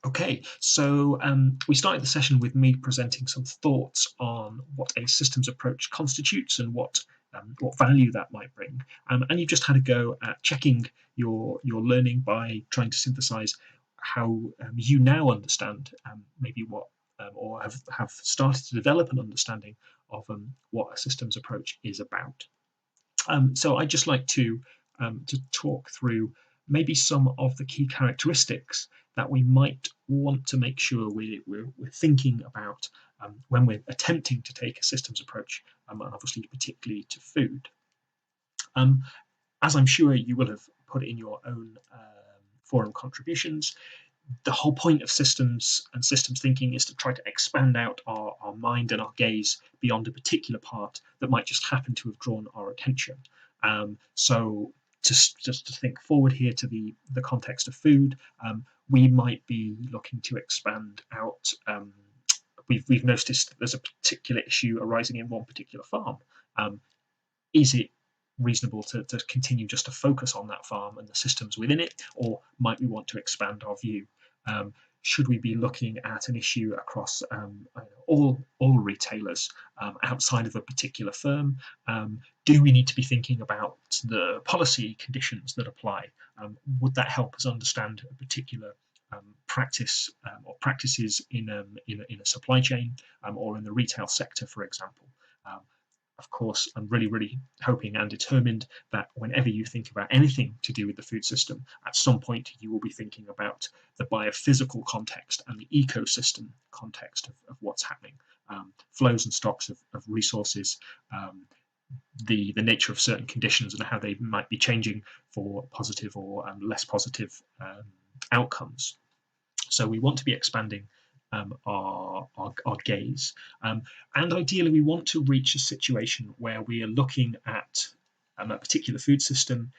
Okay, so we started the session with me presenting some thoughts on what a systems approach constitutes and what value that might bring. And you just had a go at checking your learning by trying to synthesize how you now understand maybe what or have started to develop an understanding of what a systems approach is about. So I'd just like to talk through maybe some of the key characteristics that we might want to make sure we're thinking about when we're attempting to take a systems approach, and obviously particularly to food. Um, as I'm sure you will have put in your own forum contributions, the whole point of systems and systems thinking is to try to expand out our mind and our gaze beyond a particular part that might just happen to have drawn our attention. So just to think forward here to the context of food, we might be looking to expand out. We've noticed that there's a particular issue arising in one particular farm. Is it reasonable to continue just to focus on that farm and the systems within it, or might we want to expand our view? Should we be looking at an issue across all retailers outside of a particular firm? Do we need to be thinking about the policy conditions that apply? Would that help us understand a particular practice or practices in a supply chain or in the retail sector, for example? Of course, I'm really hoping and determined that whenever you think about anything to do with the food system, at some point you will be thinking about the biophysical context and the ecosystem context of what's happening, flows and stocks of resources, the nature of certain conditions and how they might be changing for positive or less positive outcomes. So we want to be expanding our gaze. And ideally, we want to reach a situation where we are looking at a particular food system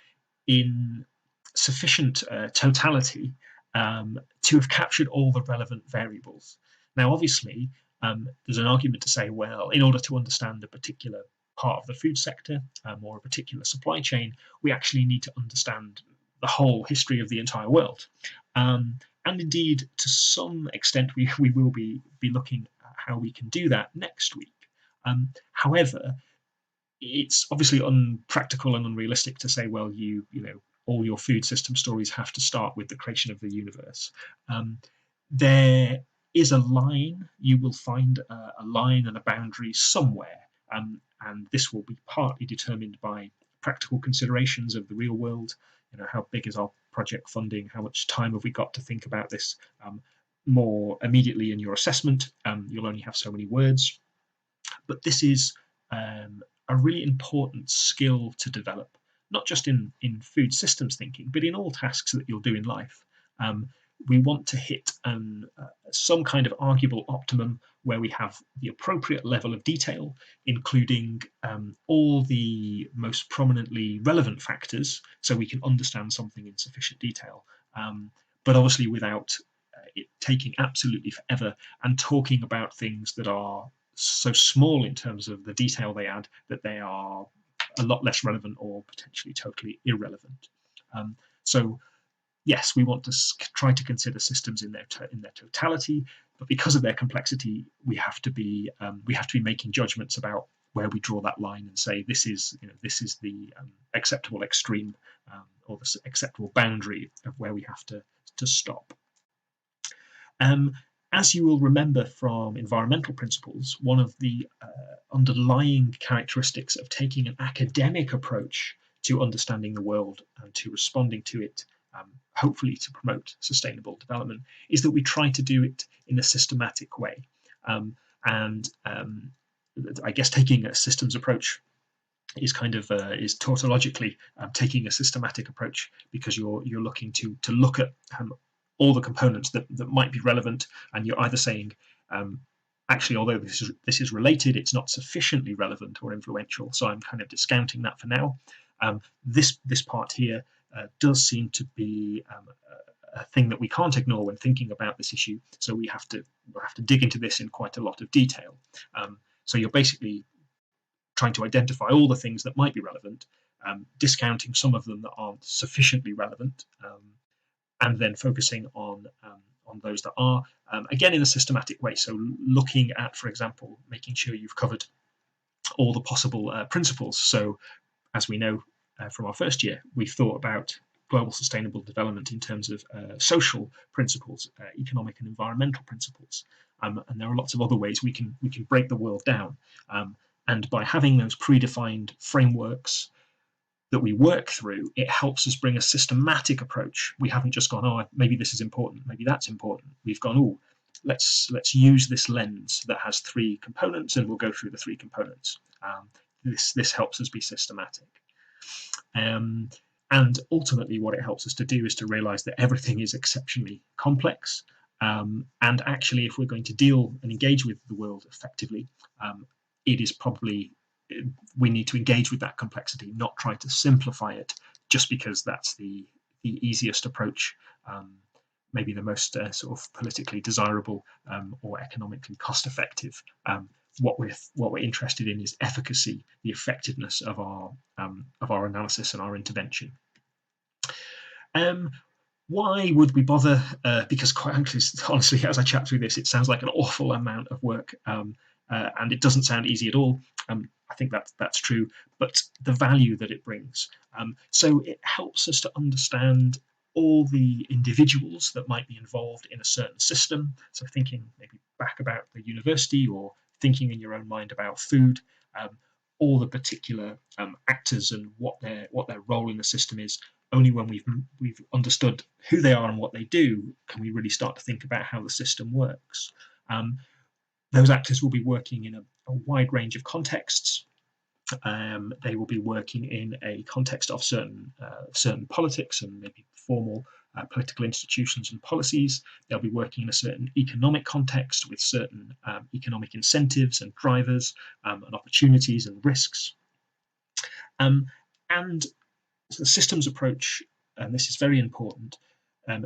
in sufficient totality to have captured all the relevant variables. Now, obviously, there's an argument to say, well, in order to understand a particular part of the food sector or a particular supply chain, we actually need to understand the whole history of the entire world. And indeed, to some extent, we will be looking at how we can do that next week. However, it's obviously unpractical and unrealistic to say, well, you know, all your food system stories have to start with the creation of the universe. There is a line. You will find a line and a boundary somewhere, and this will be partly determined by practical considerations of the real world. You know, how big is our project funding? How much time have we got to think about this more immediately in your assessment? You'll only have so many words. But this is a really important skill to develop, not just in food systems thinking, but in all tasks that you'll do in life. We want to hit some kind of arguable optimum where we have the appropriate level of detail, including all the most prominently relevant factors, so we can understand something in sufficient detail, but obviously without it taking absolutely forever and talking about things that are so small in terms of the detail they add that they are a lot less relevant or potentially totally irrelevant. So yes, we want to try to consider systems in their totality, but because of their complexity, we have to be making judgments about where we draw that line and say this is the acceptable extreme or the acceptable boundary of where we have to stop. As you will remember from environmental principles, one of the underlying characteristics of taking an academic approach to understanding the world and to responding to it, hopefully to promote sustainable development, is that we try to do it in a systematic way. And I guess taking a systems approach is kind of is tautologically taking a systematic approach, because you're looking to look at all the components that might be relevant, and you're either saying actually, although this is related, it's not sufficiently relevant or influential, so I'm kind of discounting that for now. This part here does seem to be a thing that we can't ignore when thinking about this issue, so we'll have to dig into this in quite a lot of detail. So you're basically trying to identify all the things that might be relevant, discounting some of them that aren't sufficiently relevant, and then focusing on on those that are, again in a systematic way. So looking at, for example, making sure you've covered all the possible principles. So as we know from our first year, we've thought about global sustainable development in terms of social principles, economic and environmental principles, and there are lots of other ways we can break the world down. And by having those predefined frameworks that we work through, it helps us bring a systematic approach. We haven't just gone, oh, maybe this is important, maybe that's important. We've gone, oh, let's use this lens that has three components, and we'll go through the three components. This helps us be systematic. And ultimately, what it helps us to do is to realize that everything is exceptionally complex. And actually, if we're going to deal and engage with the world effectively, it is probably, we need to engage with that complexity, not try to simplify it just because that's the easiest approach, maybe the most sort of politically desirable or economically cost-effective. What we're interested in is efficacy, the effectiveness of our analysis and our intervention. Why would we bother? Because quite honestly, as I chat through this, it sounds like an awful amount of work, and it doesn't sound easy at all. I think that's true, but the value that it brings. So it helps us to understand all the individuals that might be involved in a certain system. So thinking maybe back about the university, or thinking in your own mind about food, all the particular actors and what their role in the system is. Only when we've understood who they are and what they do can we really start to think about how the system works. Those actors will be working in a wide range of contexts. They will be working in a context of certain politics and maybe formal political institutions and policies. They'll be working in a certain economic context with certain economic incentives and drivers and opportunities and risks. And the systems approach, and this is very important,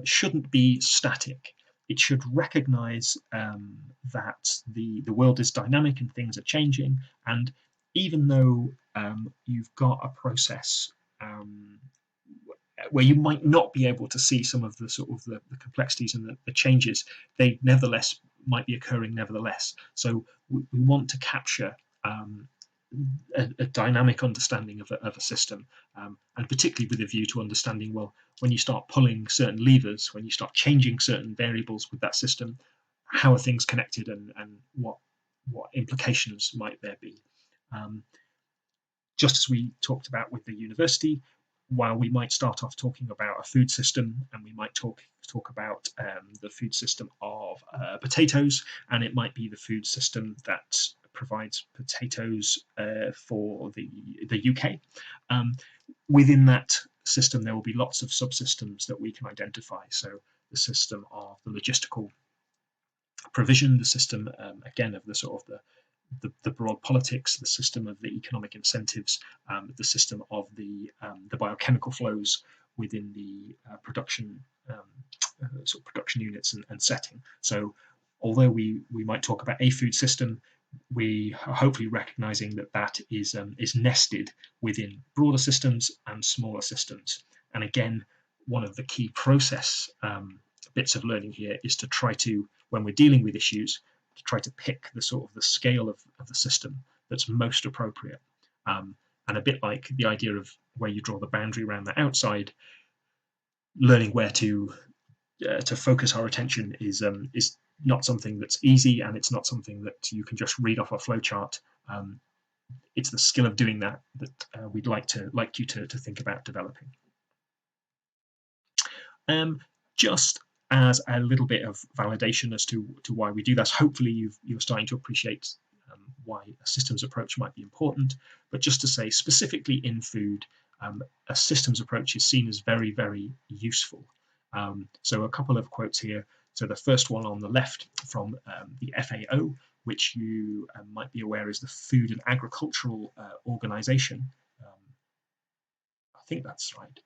shouldn't be static. It should recognize that the world is dynamic and things are changing. And even though you've got a process where you might not be able to see some of the sort of the complexities and the changes, they nevertheless might be occurring nevertheless. So we want to capture a dynamic understanding of a system, and particularly with a view to understanding, well, when you start pulling certain levers, when you start changing certain variables with that system, how are things connected, and what implications might there be? Just as we talked about with the university, while we might start off talking about a food system, and we might talk about the food system of potatoes, and it might be the food system that provides potatoes for the UK. Within that system, there will be lots of subsystems that we can identify. So the system of the logistical provision, the system again of the sort of the broad politics, the system of the economic incentives, the system of the biochemical flows within the production sort of production units and setting. So although we might talk about a food system, we are hopefully recognizing that is nested within broader systems and smaller systems. And again, one of the key process bits of learning here is to try to, when we're dealing with issues, to try to pick the sort of the scale of the system that's most appropriate. And a bit like the idea of where you draw the boundary around the outside, learning where to focus our attention is not something that's easy, and it's not something that you can just read off a flowchart. It's the skill of doing that we'd like you to think about developing. Just as a little bit of validation as to why we do this, hopefully you're starting to appreciate why a systems approach might be important. But just to say, specifically in food, a systems approach is seen as very, very useful. So a couple of quotes here. So the first one on the left from the FAO, which you might be aware is the Food and Agricultural Organization. I think that's right.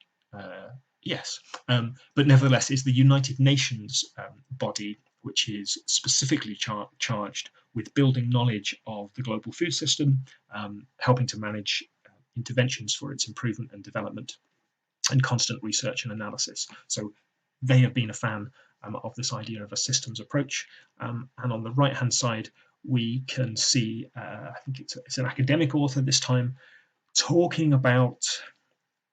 Yes, but nevertheless, is the United Nations body, which is specifically charged with building knowledge of the global food system, helping to manage interventions for its improvement and development, and constant research and analysis. So they have been a fan of this idea of a systems approach. And on the right hand side, we can see, I think it's an academic author this time, talking about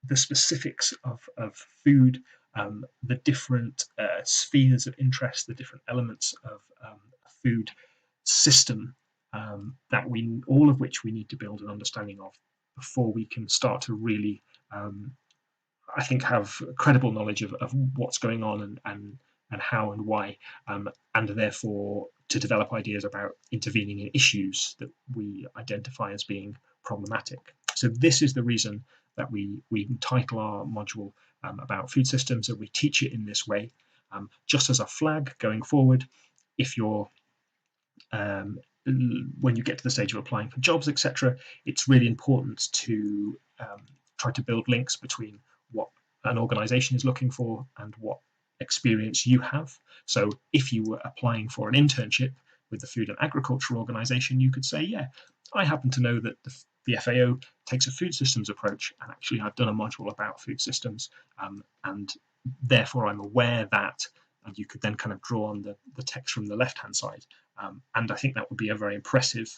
the specifics of food, the different spheres of interest, the different elements of a food system, that we, all of which we need to build an understanding of before we can start to really, I think, have credible knowledge of what's going on and how and why, and therefore to develop ideas about intervening in issues that we identify as being problematic. So this is the reason that we title our module about food systems, and we teach it in this way, just as a flag going forward. If you're when you get to the stage of applying for jobs, etc., it's really important to try to build links between what an organization is looking for and what experience you have. So if you were applying for an internship with the Food and Agriculture Organization, you could say, yeah, I happen to know that the FAO takes a food systems approach, and actually I've done a module about food systems, and therefore I'm aware that, and you could then kind of draw on the text from the left-hand side. And I think that would be a very impressive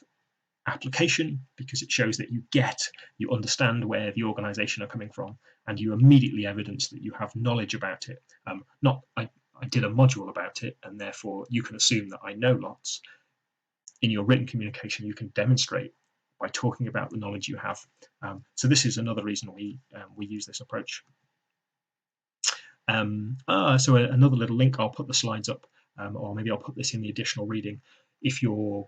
application, because it shows that you understand where the organization are coming from, and you immediately evidence that you have knowledge about it. Not I did a module about it and therefore you can assume that I know lots. In your written communication, you can demonstrate by talking about the knowledge you have. So this is another reason we use this approach. So another little link, I'll put the slides up, or maybe I'll put this in the additional reading. If you're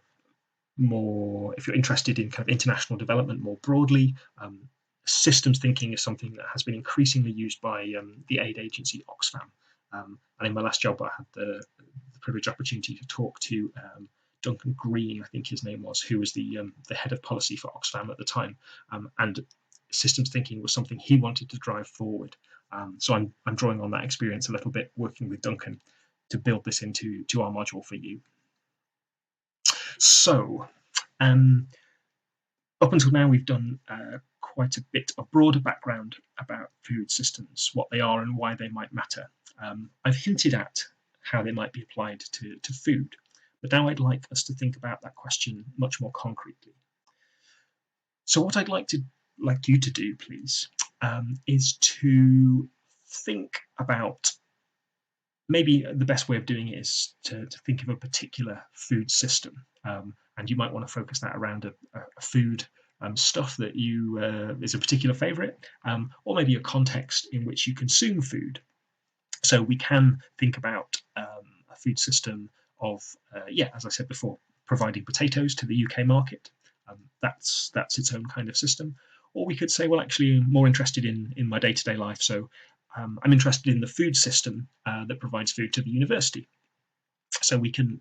interested in kind of international development more broadly, systems thinking is something that has been increasingly used by the aid agency Oxfam. And in my last job, I had the privileged opportunity to talk to Duncan Green, I think his name was, who was the head of policy for Oxfam at the time, and systems thinking was something he wanted to drive forward. So I'm drawing on that experience a little bit, working with Duncan to build this into our module for you. So up until now, we've done quite a bit of broader background about food systems, what they are and why they might matter. I've hinted at how they might be applied to food, but now I'd like us to think about that question much more concretely. So what I'd like you to do, please, is to think about, maybe the best way of doing it is to think of a particular food system, and you might want to focus that around a food stuff that you is a particular favorite, or maybe a context in which you consume food. So we can think about a food system of, as I said before, providing potatoes to the UK market. That's its own kind of system. Or we could say, well, actually, I'm more interested in my day-to-day life. So I'm interested in the food system that provides food to the university. So we can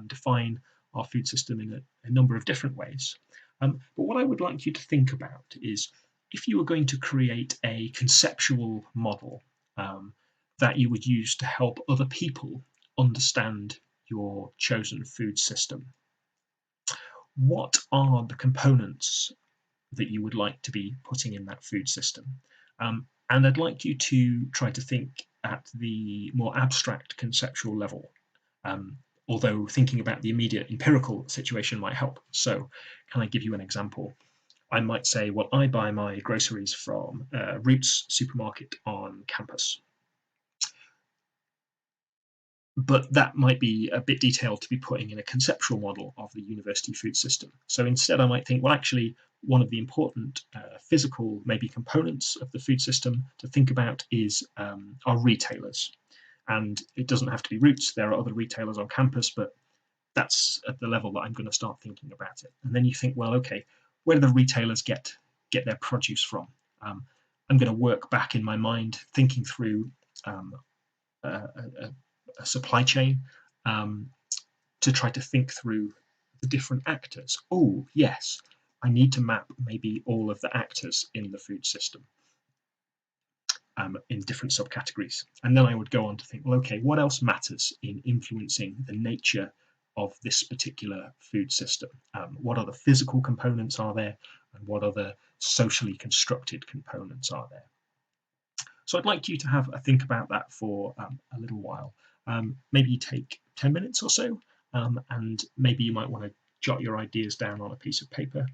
define our food system in a number of different ways. But what I would like you to think about is, if you were going to create a conceptual model that you would use to help other people understand your chosen food system, what are the components that you would like to be putting in that food system? And I'd like you to try to think at the more abstract conceptual level, although thinking about the immediate empirical situation might help. So can I give you an example? I might say, well, I buy my groceries from Roots supermarket on campus. But that might be a bit detailed to be putting in a conceptual model of the university food system. So instead I might think, well, actually, one of the important physical, maybe, components of the food system to think about is our retailers. And it doesn't have to be Roots, there are other retailers on campus, but that's at the level that I'm going to start thinking about it. And then you think, well, okay, where do the retailers get their produce from? I'm going to work back in my mind, thinking through a supply chain, to try to think through the different actors. Oh, yes, I need to map maybe all of the actors in the food system in different subcategories. And then I would go on to think, well, okay, what else matters in influencing the nature of this particular food system? What other physical components are there, and what other socially constructed components are there? So I'd like you to have a think about that for a little while. maybe you take 10 minutes or so, and maybe you might want to jot your ideas down on a piece of paper.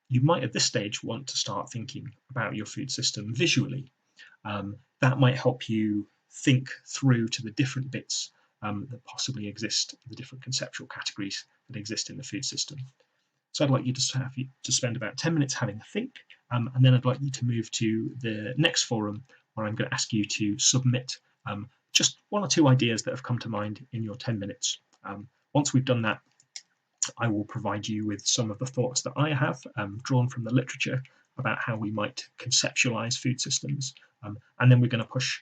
You might at this stage want to start thinking about your food system visually. That might help you think through to the different bits that possibly exist, the different conceptual categories that exist in the food system. So I'd like you to spend about 10 minutes having a think, and then I'd like you to move to the next forum where I'm going to ask you to submit just one or two ideas that have come to mind in your 10 minutes. Once we've done that, I will provide you with some of the thoughts that I have drawn from the literature about how we might conceptualize food systems, and then we're going to push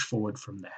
forward from there.